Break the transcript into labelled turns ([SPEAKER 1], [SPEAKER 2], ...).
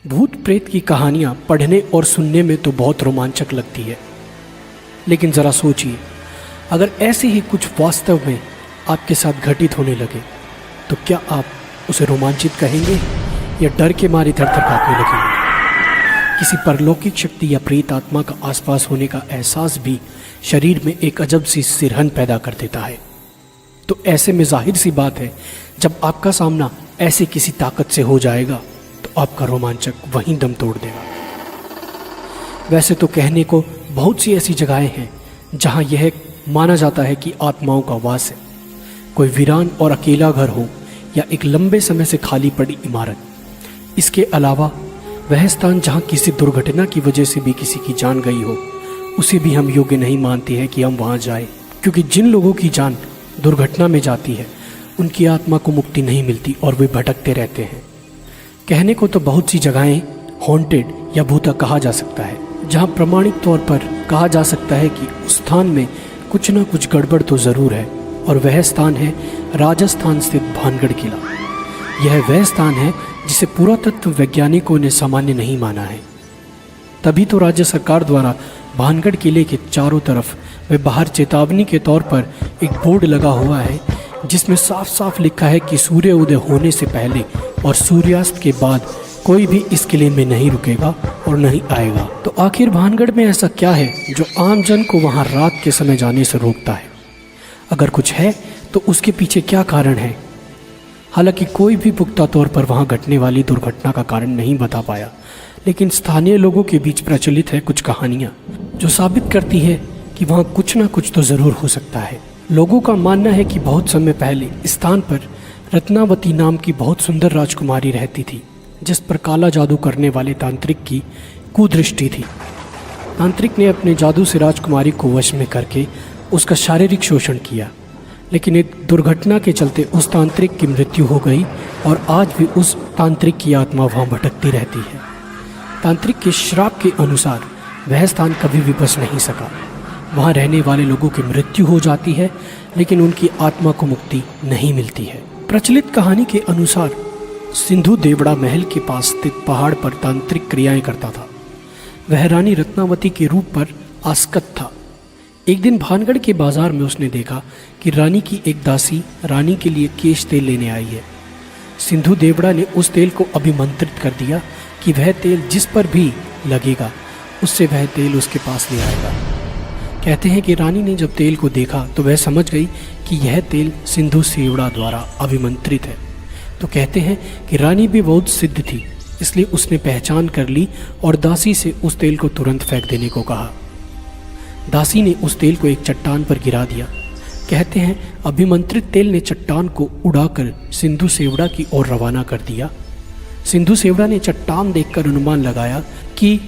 [SPEAKER 1] भूत प्रेत की कहानियाँ पढ़ने और सुनने में तो बहुत रोमांचक लगती है, लेकिन ज़रा सोचिए, अगर ऐसे ही कुछ वास्तव में आपके साथ घटित होने लगे तो क्या आप उसे रोमांचित कहेंगे या डर के मारे थर-थर कांपने लगेंगे? किसी परलौकिक शक्ति या प्रेत आत्मा का आसपास होने का एहसास भी शरीर में एक अजब सी सिरहन पैदा कर देता है। तो ऐसे में जाहिर सी बात है, जब आपका सामना ऐसे किसी ताकत से हो जाएगा तो आपका रोमांचक वहीं दम तोड़ देगा। वैसे तो कहने को बहुत सी ऐसी जगहें हैं जहां यह माना जाता है कि आत्माओं का वास है। कोई वीरान और अकेला घर हो या एक लंबे समय से खाली पड़ी इमारत। इसके अलावा वह स्थान जहां किसी दुर्घटना की वजह से भी किसी की जान गई हो, उसे भी हम योग्य नहीं मानते हैं कि हम वहां जाएं, क्योंकि जिन लोगों की जान दुर्घटना में जाती है उनकी आत्मा को मुक्ति नहीं मिलती और वे भटकते रहते हैं। कहने को तो बहुत सी जगहें हॉन्टेड या भूता कहा जा सकता है, जहां प्रमाणिक तौर पर कहा जा सकता है कि उस स्थान में कुछ ना कुछ गड़बड़ तो ज़रूर है, और वह स्थान है राजस्थान स्थित भानगढ़ किला। यह वह स्थान है जिसे पुरातत्व वैज्ञानिकों ने सामान्य नहीं माना है। तभी तो राज्य सरकार द्वारा भानगढ़ किले के चारों तरफ व बाहर चेतावनी के तौर पर एक बोर्ड लगा हुआ है, जिसमें साफ साफ लिखा है कि सूर्य उदय होने से पहले और सूर्यास्त के बाद कोई भी इस किले में नहीं रुकेगा और नहीं आएगा। तो आखिर भानगढ़ में ऐसा क्या है जो आम जन को वहां रात के समय जाने से रोकता है? अगर कुछ है तो उसके पीछे क्या कारण है? हालांकि कोई भी पुख्ता तौर पर वहां घटने वाली दुर्घटना का कारण नहीं बता पाया, लेकिन स्थानीय लोगों के बीच प्रचलित है कुछ कहानियां जो साबित करती है कि वहां कुछ ना कुछ तो जरूर हो सकता है। लोगों का मानना है कि बहुत समय पहले इस स्थान पर रत्नावती नाम की बहुत सुंदर राजकुमारी रहती थी, जिस पर काला जादू करने वाले तांत्रिक की कुदृष्टि थी। तांत्रिक ने अपने जादू से राजकुमारी को वश में करके उसका शारीरिक शोषण किया, लेकिन एक दुर्घटना के चलते उस तांत्रिक की मृत्यु हो गई और आज भी उस तांत्रिक की आत्मा वहाँ भटकती रहती है। तांत्रिक के श्राप के अनुसार वह स्थान कभी भी बच नहीं सका। वहाँ रहने वाले लोगों की मृत्यु हो जाती है, लेकिन उनकी आत्मा को मुक्ति नहीं मिलती है। प्रचलित कहानी के अनुसार सिंधु देवड़ा महल के पास स्थित पहाड़ पर तांत्रिक क्रियाएं करता था। वह रानी रत्नावती के रूप पर आसक्त था। एक दिन भानगढ़ के बाजार में उसने देखा कि रानी की एक दासी रानी के लिए केश तेल लेने आई है। सिंधु देवड़ा ने उस तेल को अभिमंत्रित कर दिया कि वह तेल जिस पर भी लगेगा उससे वह तेल उसके पास ले आएगा। कहते हैं कि रानी ने जब तेल को देखा तो वह समझ गई कि यह तेल सिंधु सेवड़ा द्वारा अभिमंत्रित है। तो कहते हैं कि रानी भी बहुत सिद्ध थी, इसलिए उसने पहचान कर ली और दासी से उस तेल को तुरंत फेंक देने को कहा। दासी ने उस तेल को एक चट्टान पर गिरा दिया। कहते हैं अभिमंत्रित तेल ने चट्टान को उड़ाकर सिंधु सेवड़ा की ओर रवाना कर दिया। सिंधु सेवड़ा ने चट्टान देखकर अनुमान लगाया कि